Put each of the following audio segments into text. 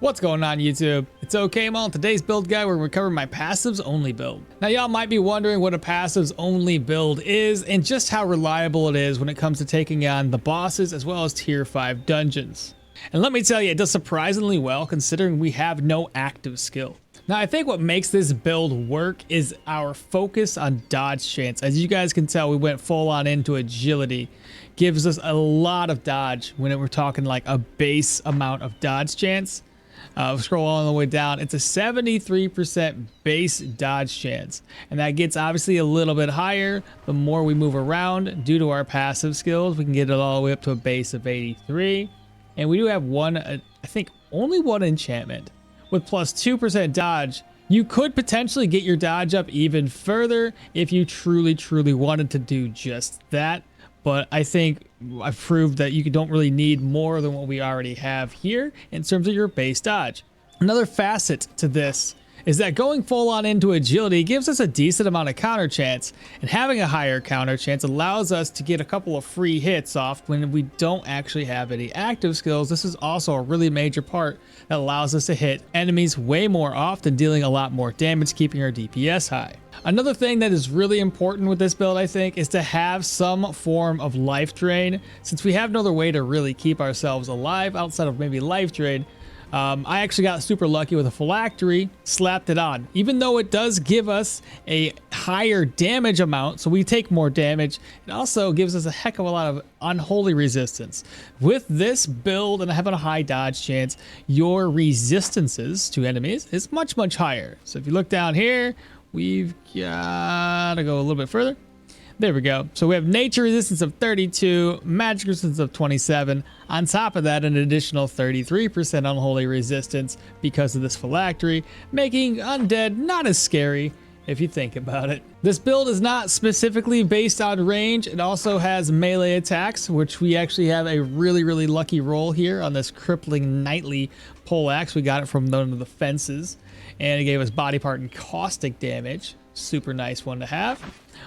What's going on, YouTube? It's okmall. In today's build guide, we're going to cover my passives only build. Now, y'all might be wondering what a passives only build is and just how reliable it is when it comes to taking on the bosses as well as tier 5 dungeons. And let me tell you, it does surprisingly well considering we have no active skill. Now, I think what makes this build work is our focus on dodge chance. As you guys can tell, we went full on into agility. Gives us a lot of dodge when we're talking like a base amount of dodge chance. Scroll all the way down. It's a 73% base dodge chance, and that gets obviously a little bit higher the more we move around. Due to our passive skills, we can get it all the way up to a base of 83, and we do have one, I think only one enchantment with plus 2% dodge. You could potentially get your dodge up even further if you truly wanted to do just that. But I think I've proved that you don't really need more than what we already have here in terms of your base dodge. Another facet to this is that going full on into agility gives us a decent amount of counter chance, and having a higher counter chance allows us to get a couple of free hits off when we don't actually have any active skills. This is also a really major part that allows us to hit enemies way more often, dealing a lot more damage, keeping our DPS high. Another thing that is really important with this build, I think, is to have some form of life drain. Since we have no other way to really keep ourselves alive outside of maybe life drain, I actually got super lucky with a phylactery, slapped it on. Even though it does give us a higher damage amount, so we take more damage, it also gives us a heck of a lot of unholy resistance. With this build and having a high dodge chance, your resistances to enemies is much higher. So if you look down here, we've got to go a little bit further. There we go. So we have nature resistance of 32, magic resistance of 27. On top of that, an additional 33% unholy resistance because of this phylactery, making undead not as scary if you think about it. This build is not specifically based on range. It also has melee attacks, which we actually have a really lucky roll here on this crippling nightly poleaxe. We got it from one of the fences, and it gave us body part and caustic damage. Super nice one to have.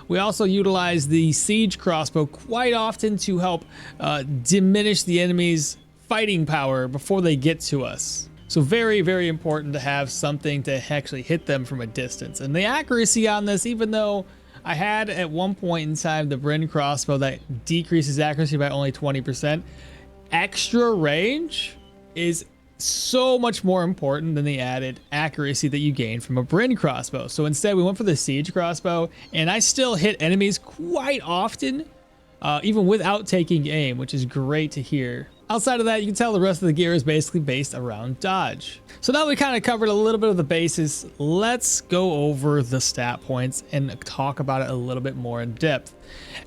We also utilize the siege crossbow quite often to help diminish the enemy's fighting power before they get to us. So very important to have something to actually hit them from a distance. And the accuracy on this, even though I had at one point in time the Bryn crossbow that decreases accuracy by only 20%, extra range is so much more important than the added accuracy that you gain from a Bryn crossbow. So instead we went for the siege crossbow, and I still hit enemies quite often, even without taking aim, which is great to hear. Outside of that, you can tell the rest of the gear is basically based around dodge. So now we kind of covered a little bit of the basis. Let's go over the stat points and talk about it a little bit more in depth.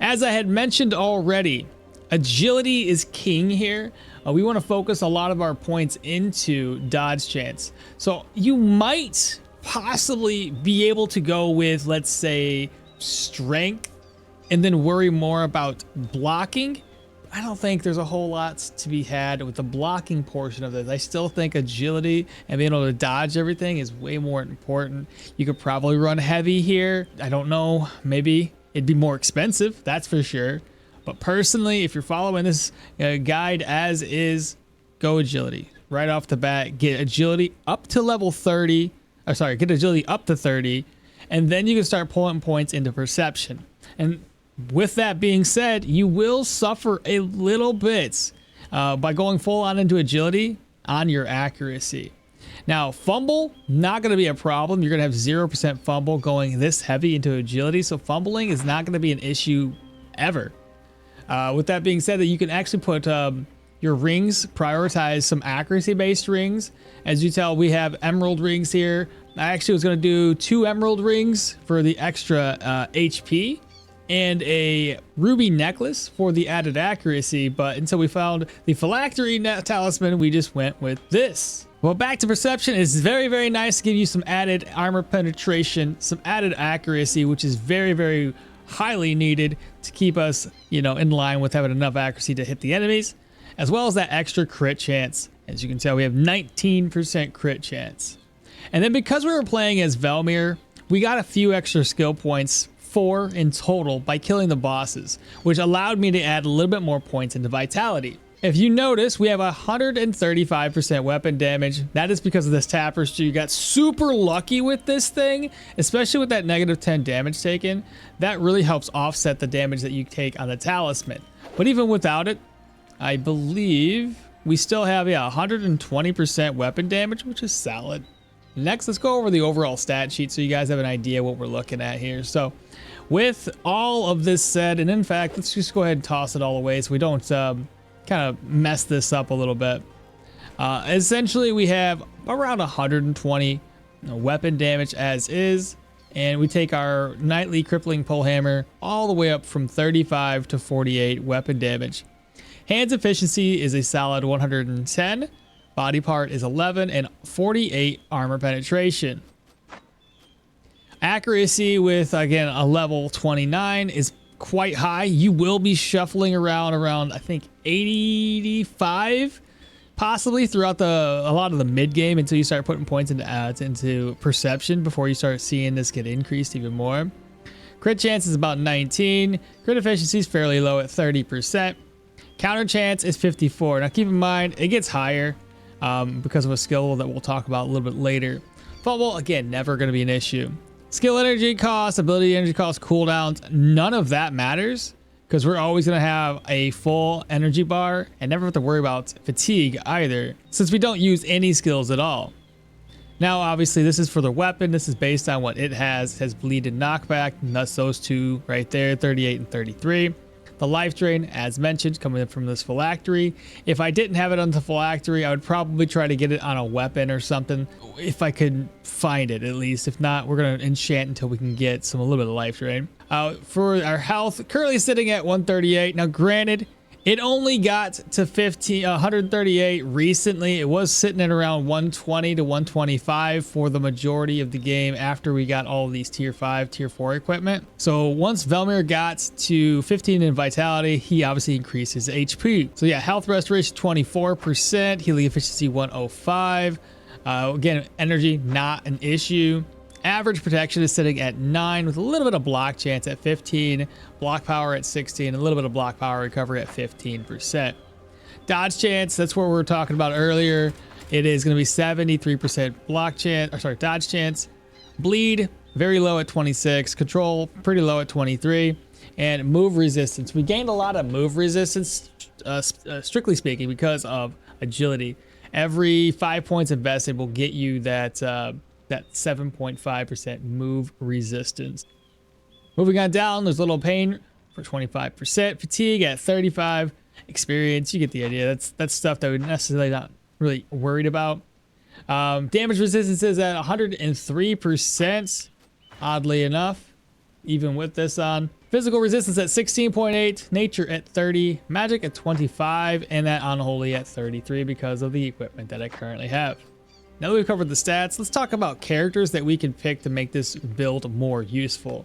As I had mentioned already, agility is king here. We want to focus a lot of our points into dodge chance. So you might possibly be able to go with, let's say, strength and then worry more about blocking. I don't think there's a whole lot to be had with the blocking portion of this. I still think agility and being able to dodge everything is way more important. You could probably run heavy here. I don't know, maybe it'd be more expensive, that's for sure. But personally, if you're following this guide as is, go agility. Right off the bat, get agility up to level 30. Or sorry, get agility up to 30. And then you can start pulling points into perception. And with that being said, you will suffer a little bit by going full on into agility on your accuracy. Now, fumble, not going to be a problem. You're going to have 0% fumble going this heavy into agility. So fumbling is not going to be an issue ever. With that being said, that you can actually put your rings, prioritize some accuracy based rings. As you tell, we have emerald rings here. I actually was going to do 2 emerald rings for the extra HP and a ruby necklace for the added accuracy, but until we found the phylactery talisman, we just went with this. Well, back to perception, it's very nice to give you some added armor penetration, some added accuracy, which is very highly needed to keep us, you know, in line with having enough accuracy to hit the enemies, as well as that extra crit chance. As you can tell, we have 19% crit chance. And then because we were playing as Velmir, we got a few extra skill points, 4 in total, by killing the bosses, which allowed me to add a little bit more points into vitality. If you notice, we have 135% weapon damage. That is because of this tapestry. You got super lucky with this thing, especially with that -10 damage taken. That really helps offset the damage that you take on the talisman. But even without it, I believe we still have 120% weapon damage, which is solid. Next, let's go over the overall stat sheet so you guys have an idea what we're looking at here. So with all of this said, and in fact, let's just go ahead and toss it all away so we don't kind of mess this up a little bit. Essentially, we have around 120 weapon damage as is, and we take our nightly crippling pole hammer all the way up from 35 to 48 weapon damage. Hands efficiency is a solid 110, body part is 11, and 48 armor penetration. Accuracy with, again, a level 29 is quite high. You will be shuffling around I think 85 possibly throughout a lot of the mid game until you start putting points into perception before you start seeing this get increased even more. Crit chance is about 19. Crit efficiency is fairly low at 30%. Counter chance is 54. Now keep in mind it gets higher because of a skill that we'll talk about a little bit later. Fumble, again, never going to be an issue. Skill energy cost, ability energy cost, cooldowns, none of that matters because we're always going to have a full energy bar and never have to worry about fatigue either since we don't use any skills at all. Now, obviously, this is for the weapon. This is based on what it has. It has bleed and knockback, and thus those two right there, 38 and 33. The life drain, as mentioned, coming in from this phylactery. If I didn't have it on the phylactery, I would probably try to get it on a weapon or something, if I could find it at least. If not, we're going to enchant until we can get a little bit of life drain. For our health, currently sitting at 138. Now, granted, it only got to 138 recently. It was sitting at around 120 to 125 for the majority of the game after we got all of these tier 5, tier 4 equipment. So once Velmir got to 15 in vitality, he obviously increased his HP. So yeah, health restoration 24%, healing efficiency 105. Again, energy not an issue. Average protection is sitting at 9 with a little bit of block chance at 15, block power at 16, and a little bit of block power recovery at 15%. Dodge chance, that's what we were talking about earlier. It is going to be 73% dodge chance. Bleed, very low at 26. Control, pretty low at 23. And move resistance. We gained a lot of move resistance, strictly speaking, because of agility. Every 5 points invested will get you that 7.5% move resistance. Moving on down, there's a little pain for 25%, fatigue at 35, experience, you get the idea. That's stuff that we're necessarily not really worried about. Damage resistance is at 103%, oddly enough, even with this on. Physical resistance at 16.8, nature at 30, magic at 25, and that unholy at 33 because of the equipment that I currently have. Now that we've covered the stats, let's talk about characters that we can pick to make this build more useful.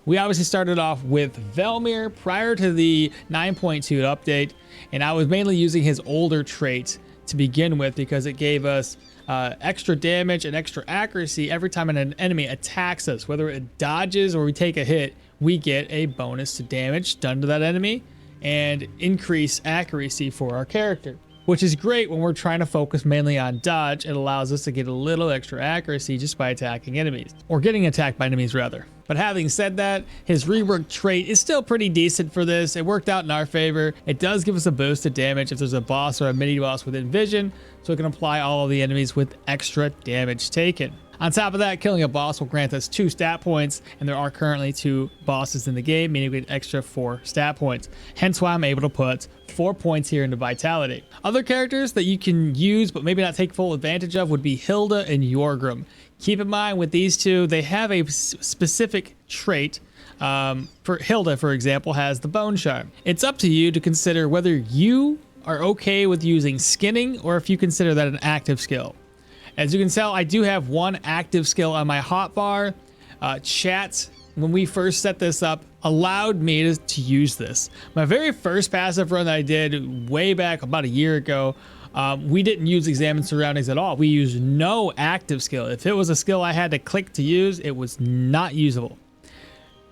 We obviously started off with Velmir prior to the 9.2 update, and I was mainly using his older trait to begin with because it gave us extra damage and extra accuracy every time an enemy attacks us. Whether it dodges or we take a hit, we get a bonus to damage done to that enemy and increase accuracy for our character, which is great when we're trying to focus mainly on dodge. It allows us to get a little extra accuracy just by attacking enemies, or getting attacked by enemies rather. But having said that, his rework trait is still pretty decent for this. It worked out in our favor. It does give us a boost to damage if there's a boss or a mini boss within vision, so it can apply all of the enemies with extra damage taken. On top of that, killing a boss will grant us 2 stat points, and there are currently 2 bosses in the game, meaning we get extra 4 stat points. Hence why I'm able to put 4 points here into vitality. Other characters that you can use but maybe not take full advantage of would be Hilda and Yorgrim. Keep in mind with these two, they have a specific trait. For Hilda, for example, has the Bone Charm. It's up to you to consider whether you are okay with using skinning or if you consider that an active skill. As you can tell, I do have 1 active skill on my hotbar. Chat, when we first set this up, allowed me to use this. My very first passive run that I did way back about a year ago, we didn't use Examine Surroundings at all. We used no active skill. If it was a skill I had to click to use, it was not usable.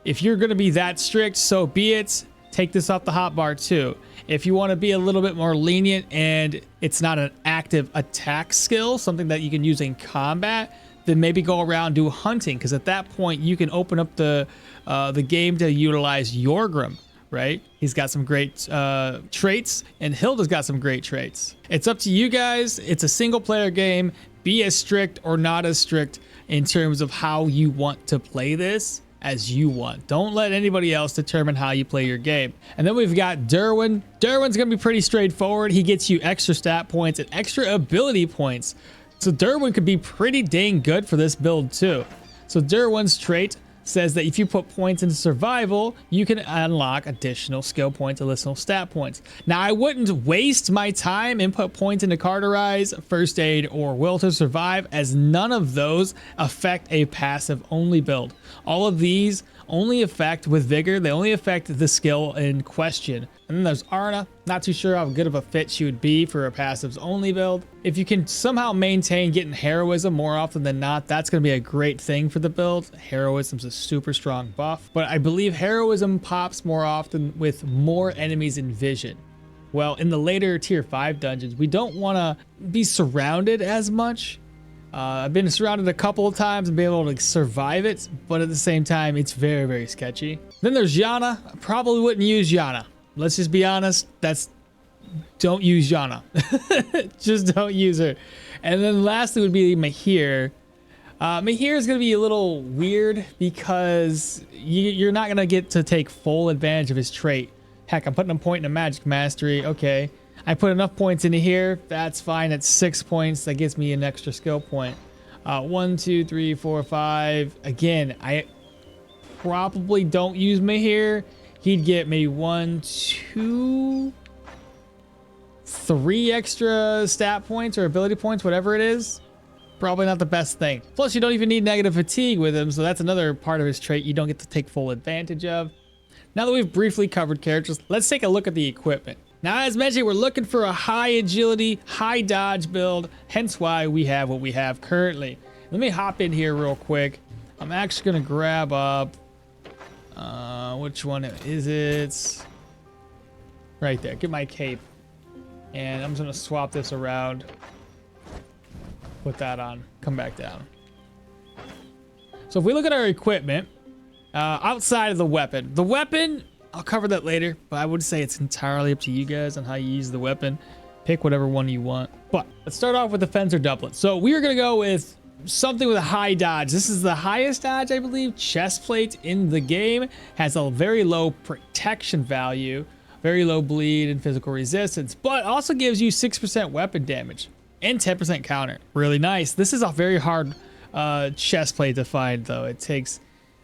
If you're going to be that strict, so be it. take this off the hotbar too. If you want to be a little bit more lenient and it's not an active attack skill, something that you can use in combat, then maybe go around do hunting, because at that point you can open up the game to utilize Yorgrim, right? He's got some great traits, and Hilda's got some great traits. It's up to you guys. It's a single player game. Be as strict or not as strict in terms of how you want to play this as you want. Don't let anybody else determine how you play your game. And then we've got Derwin. Derwin's gonna be pretty straightforward. He gets you extra stat points and extra ability points. So Derwin could be pretty dang good for this build too. So Derwin's trait says that if you put points into survival, you can unlock additional skill points, additional stat points. Now, I wouldn't waste my time and put points into Carterize, First Aid, or Will to Survive, as none of those affect a passive only build. All of these only affect with Vigor, they only affect the skill in question. And then there's Arna. Not too sure how good of a fit she would be for a passives only build. If you can somehow maintain getting Heroism more often than not, that's going to be a great thing for the build. Heroism's a super strong buff, but I believe Heroism pops more often with more enemies in vision. Well, in the later tier 5 dungeons, we don't want to be surrounded as much. I've been surrounded a couple of times and been able to survive it, but at the same time, it's very, very sketchy. Then there's Yana. I probably wouldn't use Yana. Let's just be honest. Don't use Yana. Just don't use her. And then lastly would be Mahir. Mahir is going to be a little weird because you're not going to get to take full advantage of his trait. Heck, I'm putting a point in a magic mastery. Okay. I put enough points into here. That's fine. It's 6 points. That gives me an extra skill point. 1, 2, 3, 4, 5. Again, I probably don't use Mahir. He'd get maybe 1, 2, 3 extra stat points or ability points, whatever it is. Probably not the best thing. Plus, you don't even need negative fatigue with him, so that's another part of his trait you don't get to take full advantage of. Now that we've briefly covered characters, let's take a look at the equipment. Now, as mentioned, we're looking for a high agility, high dodge build, hence why we have what we have currently. Let me hop in here real quick. I'm actually going to grab up, which one is it? Right there, get my cape. And I'm just going to swap this around. Put that on, come back down. So if we look at our equipment, outside of the weapon, I'll cover that later, but I would say it's entirely up to you guys on how you use the weapon. Pick whatever one you want. But let's start off with the Fencer doublet. So we are going to go with something with a high dodge. This is the highest dodge, I believe, chest plate in the game. Has a very low protection value, very low bleed and physical resistance, but also gives you 6% weapon damage and 10% counter. Really nice. This is a very hard chest plate to find, though. It takes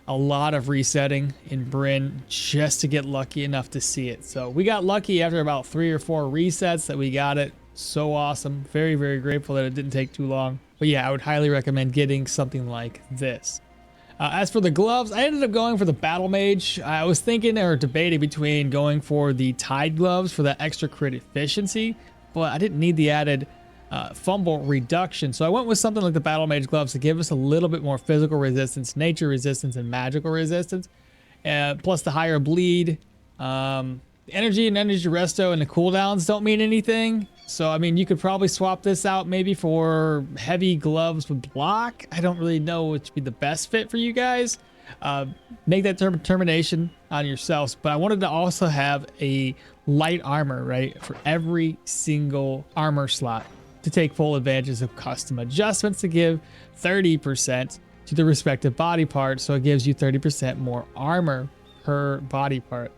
a lot of resetting in Bryn just to get lucky enough to see it. So we got lucky after about 3 or 4 resets that we got it. So awesome. Very, very grateful that it didn't take too long. But yeah, I would highly recommend getting something like this. As for the gloves, I ended up going for the Battle Mage. I was thinking or debating between going for the Tide gloves for that extra crit efficiency, but I didn't need the added fumble reduction. So I went with something like the Battle Mage gloves to give us a little bit more physical resistance, nature resistance, and magical resistance. Plus the higher bleed. Energy and energy resto and the cooldowns don't mean anything. So, I mean, you could probably swap this out maybe for heavy gloves with block. I don't really know which would be the best fit for you guys. Make that determination on yourselves. But I wanted to also have a light armor, right, for every single armor slot to take full advantage of custom adjustments to give 30% to the respective body part. So it gives you 30% more armor per body part.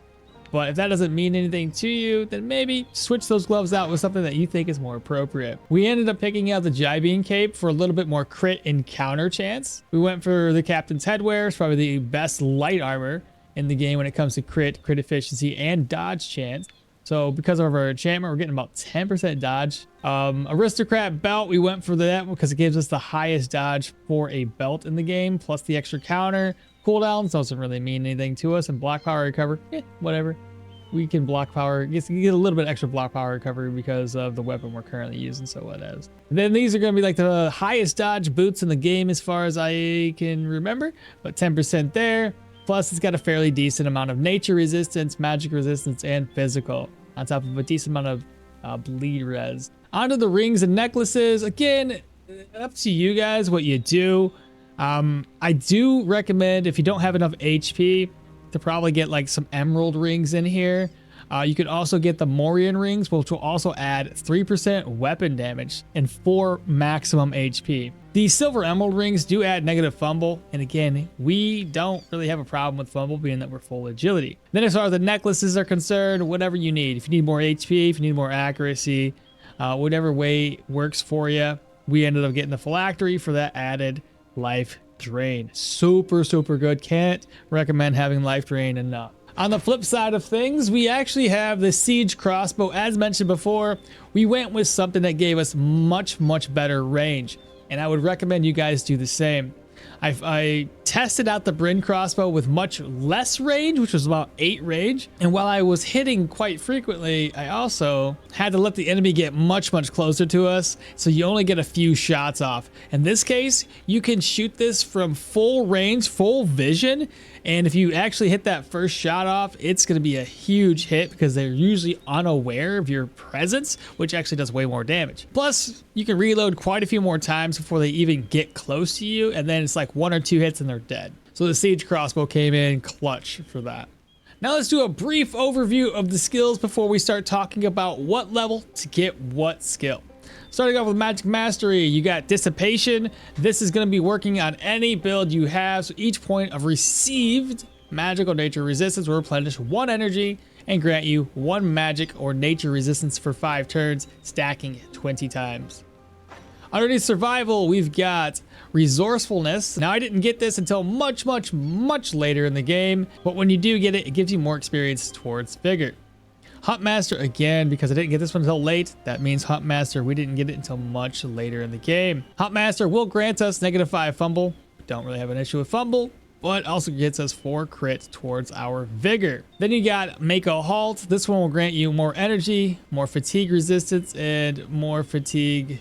But if that doesn't mean anything to you, then maybe switch those gloves out with something that you think is more appropriate. We ended up picking out the Jibeen cape for a little bit more crit and counter chance. We went for the Captain's Headwear. It's probably the best light armor in the game when it comes to crit efficiency, and dodge chance. So because of our enchantment, we're getting about 10% dodge. Aristocrat belt, we went for that because it gives us the highest dodge for a belt in the game, plus the extra counter. Cooldowns doesn't really mean anything to us, and block power recovery, whatever. We can block power, you get a little bit extra block power recovery because of the weapon we're currently using, so what is. Then these are going to be like the highest dodge boots in the game as far as I can remember, but 10% there. Plus, it's got a fairly decent amount of nature resistance, magic resistance, and physical, on top of a decent amount of bleed res. Onto the rings and necklaces. Again, up to you guys what you do. I do recommend, if you don't have enough HP, to probably get like some emerald rings in here. You could also get the Morian rings, which will also add 3% weapon damage and 4 maximum HP. The silver emerald rings do add negative fumble, and again, we don't really have a problem with fumble, being that we're full agility. Then as far as the necklaces are concerned, whatever you need. If you need more HP, if you need more accuracy, whatever way works for you. We ended up getting the phylactery for that added life drain. Super good. Can't recommend having life drain enough. On the flip side of things, we actually have the siege crossbow. As mentioned before, we went with something that gave us much better range, and I would recommend you guys do the same. I tested out the Bryn crossbow with much less range, which was about 8 range. And while I was hitting quite frequently, I also had to let the enemy get much closer to us. So you only get a few shots off. In this case, you can shoot this from full range, full vision. And if you actually hit that first shot off, it's going to be a huge hit because they're usually unaware of your presence, which actually does way more damage. Plus, you can reload quite a few more times before they even get close to you. And then it's like 1 or 2 hits and they're dead. So the siege crossbow came in clutch for that. Now let's do a brief overview of the skills before we start talking about what level to get what skill. Starting off with Magic Mastery, you got Dissipation. This is going to be working on any build you have, so each point of received magic or nature resistance will replenish 1 energy and grant you 1 magic or nature resistance for 5 turns, stacking 20 times. Underneath Survival, we've got Resourcefulness. Now, I didn't get this until much later in the game, but when you do get it, it gives you more experience towards Vigor. Huntmaster, again, because I didn't get this one until late, that means Huntmaster, we didn't get it until much later in the game. Huntmaster will grant us -5 fumble. We don't really have an issue with fumble, but also gets us 4 crit towards our Vigor. Then you got Make a Halt. This one will grant you more energy, more fatigue resistance, and more fatigue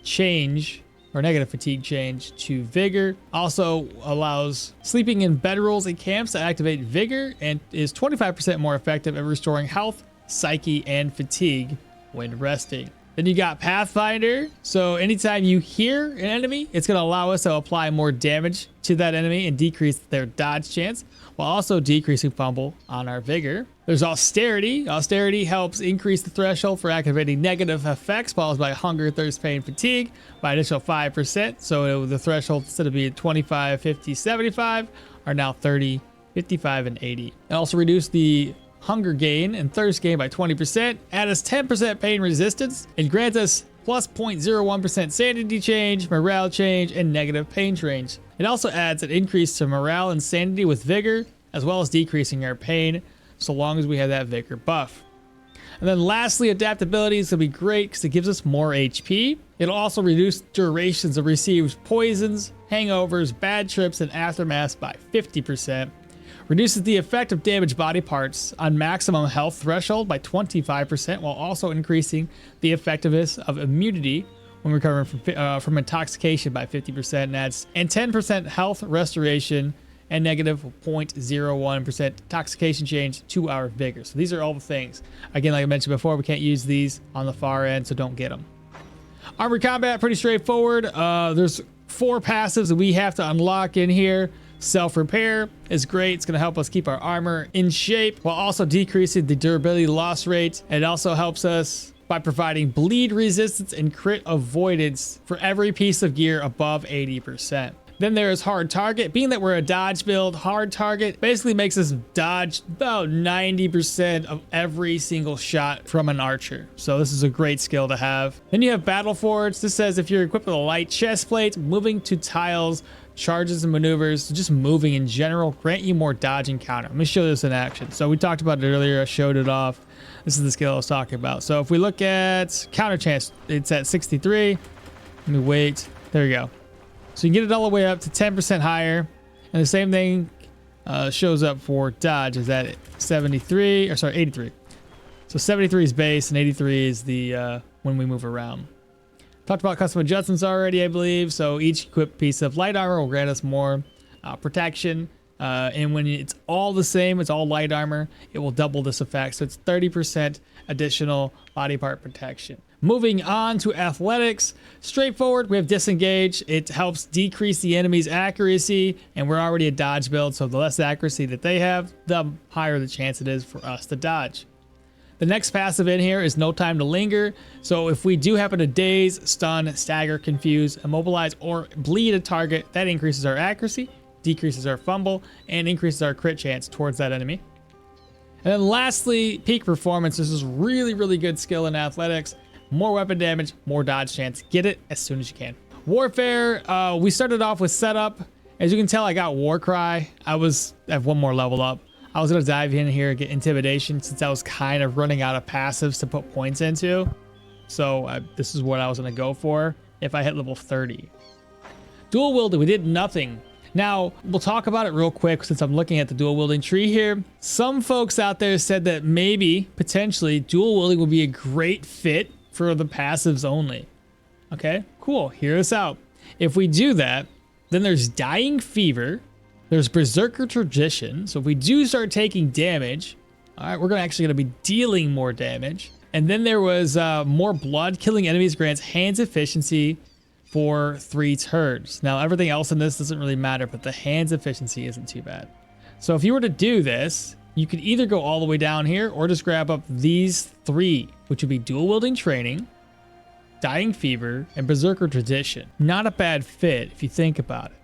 change, or negative fatigue change to Vigor. Also allows sleeping in bedrolls and camps to activate Vigor, and is 25% more effective at restoring health, psyche, and fatigue when resting. Then you got Pathfinder. So anytime you hear an enemy, it's going to allow us to apply more damage to that enemy and decrease their dodge chance, while also decreasing fumble on our Vigor. There's Austerity. Austerity helps increase the threshold for activating negative effects caused by hunger, thirst, pain, fatigue by an additional 5%. So the threshold, instead of being 25, 50, 75, are now 30, 55, and 80. It also reduced the hunger gain and thirst gain by 20%, add us 10% pain resistance, and grant us plus 0.01% sanity change, morale change, and negative pain change. It also adds an increase to morale and sanity with Vigor, as well as decreasing our pain, so long as we have that Vigor buff. And then lastly, Adaptability is going to be great because it gives us more HP. It'll also reduce durations of received poisons, hangovers, bad trips, and aftermaths by 50%. Reduces the effect of damaged body parts on maximum health threshold by 25%, while also increasing the effectiveness of immunity when recovering from intoxication by 50%, and 10% health restoration and negative 0.01% intoxication change to our Vigor. So these are all the things. Again, like I mentioned before, we can't use these on the far end, so don't get them. Armored combat, pretty straightforward. There's 4 passives that we have to unlock in here. Self-repair is great. It's going to help us keep our armor in shape while also decreasing the durability loss rate. It also helps us by providing bleed resistance and crit avoidance for every piece of gear above 80%. Then there is Hard Target. Being that we're a dodge build, Hard Target basically makes us dodge about 90% of every single shot from an archer. So this is a great skill to have. Then you have Battle Forge. This says if you're equipped with a light chest plate, moving to tiles, charges and maneuvers, just moving in general, grant you more dodge and counter. Let me show this in action. So we talked about it earlier. I showed it off. This is the skill I was talking about. So if we look at counter chance, it's at 63. Let me wait. There we go. So you can get it all the way up to 10% higher. And the same thing shows up for dodge, is at 73, or sorry, 83. So 73 is base and 83 is the when we move around. Talked about custom adjustments already, I believe. So each equipped piece of light armor will grant us more protection And when it's all the same, it's all light armor, it will double this effect. So it's 30% additional body part protection. Moving on to athletics, straightforward, we have disengage. It helps decrease the enemy's accuracy, and we're already a dodge build, so the less accuracy that they have, the higher the chance it is for us to dodge. The next passive in here is no time to linger. So if we do happen to daze, stun, stagger, confuse, immobilize, or bleed a target, that increases our accuracy, decreases our fumble, and increases our crit chance towards that enemy. And then lastly, peak performance. This is really, really good skill in athletics. More weapon damage, more dodge chance. Get it as soon as you can. Warfare, we started off with setup. As you can tell, I got War Cry. I have one more level up. I was going to dive in here and get Intimidation since I was kind of running out of passives to put points into. So this is what I was going to go for if I hit level 30. Dual wielding, we did nothing. Now, we'll talk about it real quick since I'm looking at the dual wielding tree here. Some folks out there said that maybe, potentially, dual wielding would be a great fit for the passives only. Okay, cool. Hear us out. If we do that, then there's Dying Fever. There's Berserker Tradition. So if we do start taking damage, all right, we're actually going to be dealing more damage. And then there was more blood. Killing enemies grants hands efficiency for 3 turns. Now, everything else in this doesn't really matter, but the hands efficiency isn't too bad. So if you were to do this, you could either go all the way down here or just grab up these 3, which would be Dual Wielding Training, Dying Fever, and Berserker Tradition. Not a bad fit if you think about it.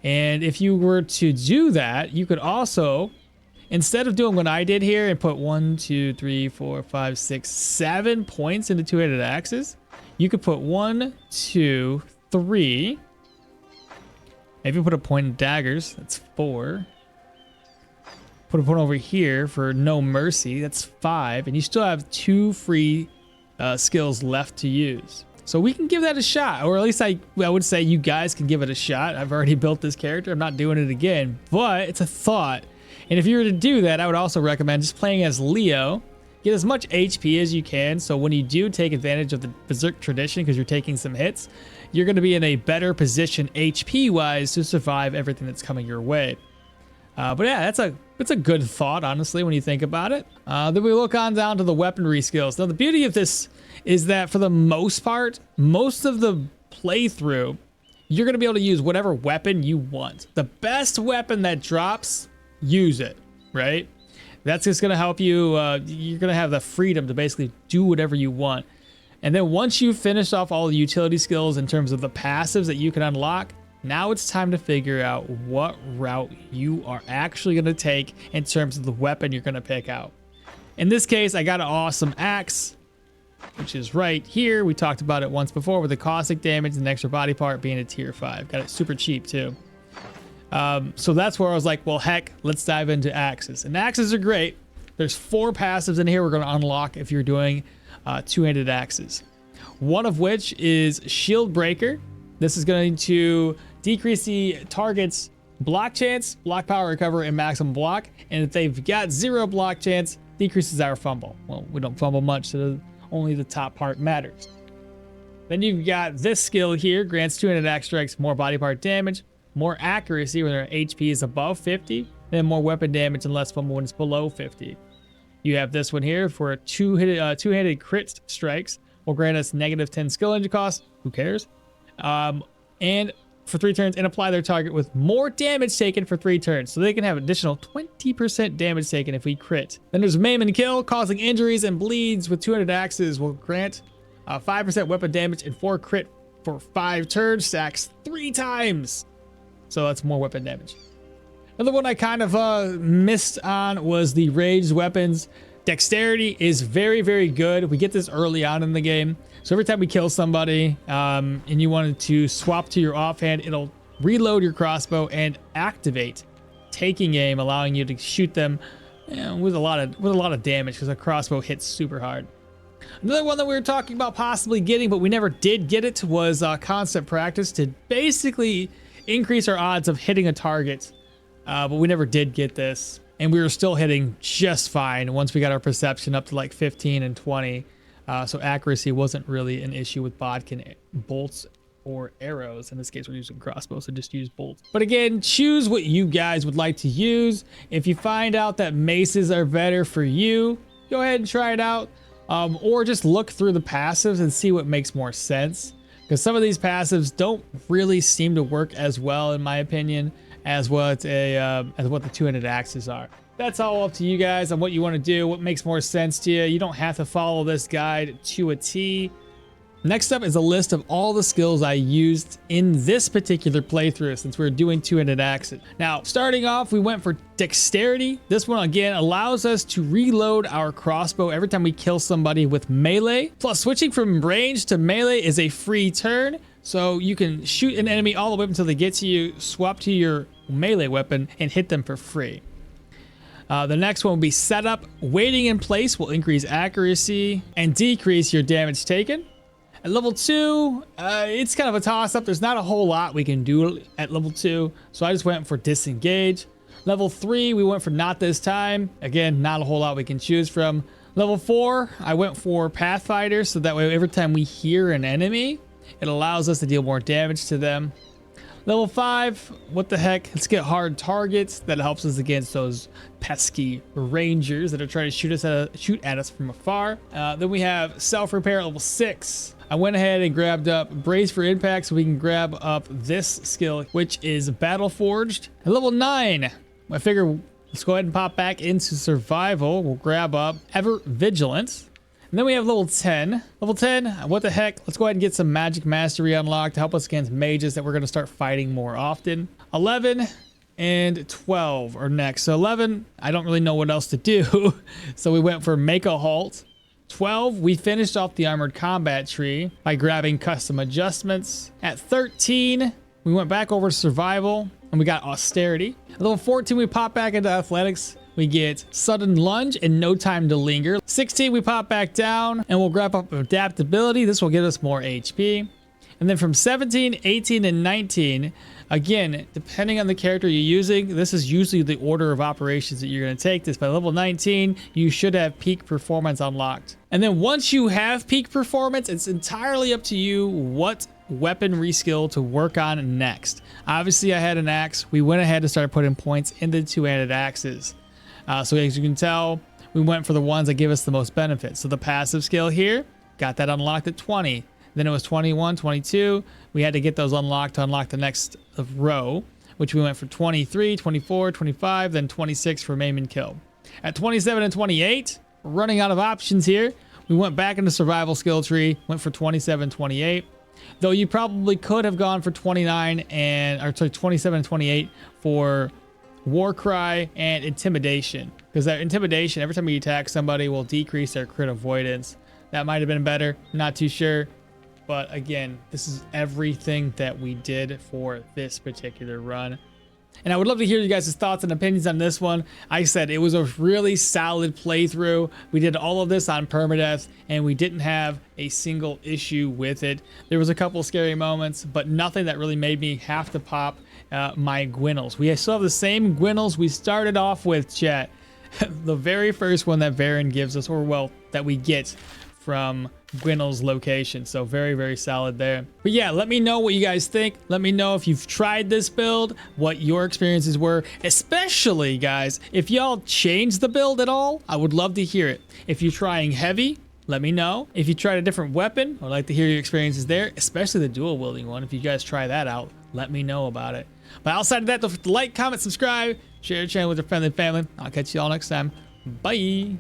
And if you were to do that, you could also, instead of doing what I did here and put 1, 2, 3, 4, 5, 6, 7 points into two-handed axes, you could put 1, 2, 3. Maybe put a point in daggers. That's 4. Put a point over here for No Mercy. That's 5. And you still have 2 free skills left to use. So we can give that a shot, or at least I would say you guys can give it a shot. I've already built this character. I'm not doing it again, but it's a thought. And if you were to do that, I would also recommend just playing as Leo. Get as much HP as you can, so when you do take advantage of the Berserk Tradition, because you're taking some hits, you're going to be in a better position HP-wise to survive everything that's coming your way. But yeah, it's a good thought, honestly, when you think about it. Then we look on down to the weaponry skills. Now, the beauty of this is that for the most part, most of the playthrough, you're going to be able to use whatever weapon you want. The best weapon that drops, use it, right? That's just going to help you. You're going to have the freedom to basically do whatever you want. And then once you've finished off all the utility skills in terms of the passives that you can unlock, now it's time to figure out what route you are actually going to take in terms of the weapon you're going to pick out. In this case, I got an awesome axe, which is right here. We talked about it once before with the caustic damage and the extra body part being a tier 5. Got it super cheap too. So that's where I was like, well, heck, let's dive into axes. And axes are great. There's 4 passives in here we're going to unlock if you're doing two-handed axes. One of which is Shield Breaker. This is going to decrease the target's block chance, block power recover, and maximum block. And if they've got 0 block chance, decreases our fumble. Well, we don't fumble much, so only the top part matters. Then you've got this skill here, grants two-handed axe strikes more body part damage, more accuracy when their HP is above 50, and more weapon damage and less fumble when it's below 50. You have this one here for two-handed crit strikes, will grant us negative 10 skill engine cost. Who cares? And for 3 turns, and apply their target with more damage taken for 3 turns. So they can have additional 20% damage taken if we crit. Then there's Maim and Kill, causing injuries and bleeds with 200 axes will grant 5% weapon damage and 4 crit for 5 turns, stacks 3 times. So that's more weapon damage. Another one I kind of missed on was the ranged weapons. Dexterity is very, very good. We get this early on in the game. So every time we kill somebody and you wanted to swap to your offhand, it'll reload your crossbow and activate taking aim, allowing you to shoot them with a lot of damage because a crossbow hits super hard. Another one that we were talking about possibly getting, but we never did get it, was constant practice to basically increase our odds of hitting a target. But we never did get this. And we were still hitting just fine once we got our perception up to like 15 and 20. So accuracy wasn't really an issue with bodkin bolts or arrows. In this case, we're using crossbows, so just use bolts. But again, choose what you guys would like to use. If you find out that maces are better for you, go ahead and try it out. Or just look through the passives and see what makes more sense. Because some of these passives don't really seem to work as well, in my opinion, as what the two-handed axes are. That's all up to you guys on what you want to do, what makes more sense to you. You don't have to follow this guide to a T. Next up is a list of all the skills I used in this particular playthrough since we're doing two-handed axes. Now, starting off, we went for dexterity. This one, again, allows us to reload our crossbow every time we kill somebody with melee. Plus, switching from range to melee is a free turn, so you can shoot an enemy all the way up until they get to you, swap to your melee weapon, and hit them for free. The next one will be setup. Waiting in place will increase accuracy and decrease your damage taken. At level 2, it's kind of a toss-up. There's not a whole lot we can do at level 2, so I just went for disengage. Level 3, we went for not this time. Again, not a whole lot we can choose from. Level 4, I went for pathfinder, so that way every time we hear an enemy, it allows us to deal more damage to them. Level 5, what the heck? Let's get hard targets. That helps us against those pesky rangers that are trying to shoot at us from afar. Then we have self-repair at level 6. I went ahead and grabbed up brace for impact so we can grab up this skill, which is battle forged. At level 9, I figure let's go ahead and pop back into survival. We'll grab up ever vigilant. And then we have level 10. Level 10, what the heck? Let's go ahead and get some magic mastery unlocked to help us against mages that we're going to start fighting more often. 11 and 12 are next. So 11, I don't really know what else to do. So we went for make a halt. 12, we finished off the armored combat tree by grabbing custom adjustments. At 13, we went back over to survival and we got austerity. At level 14, we pop back into athletics. We get sudden lunge and no time to linger. 16, we pop back down and we'll grab up adaptability. This will give us more HP. And then from 17, 18, and 19, again, depending on the character you're using, this is usually the order of operations that you're going to take this. By level 19, you should have peak performance unlocked. And then once you have peak performance, it's entirely up to you what weaponry skill to work on next. Obviously, I had an axe. We went ahead and started putting points into two-handed axes. So as you can tell, we went for the ones that give us the most benefit. So the passive skill here, got that unlocked at 20. Then it was 21, 22. We had to get those unlocked to unlock the next row, which we went for 23, 24, 25, then 26 for maim and kill. At 27 and 28, we're running out of options here. We went back into survival skill tree, went for 27, 28. Though you probably could have gone for 27 and 28 for war cry and intimidation, because that intimidation, every time you attack somebody, will decrease their crit avoidance. That might have been better, not too sure. But again, this is everything that we did for this particular run. And I would love to hear you guys' thoughts and opinions on this one. I said it was a really solid playthrough. We did all of this on permadeath and we didn't have a single issue with it. There was a couple scary moments, but nothing that really made me have to pop my Gwinnels. We still have the same Gwinnels we started off with, chat. The very first one that Varen gives us, or well, that we get from Gwinnell's location. So very, very solid there. But yeah, let me know what you guys think. Let me know if you've tried this build, what your experiences were, especially guys, if y'all changed the build at all, I would love to hear it. If you're trying heavy, let me know. If you tried a different weapon, I'd like to hear your experiences there, especially the dual wielding one. If you guys try that out, let me know about it. But outside of that, don't forget to like, comment, subscribe, share the channel with your friendly family. I'll catch you all next time. Bye.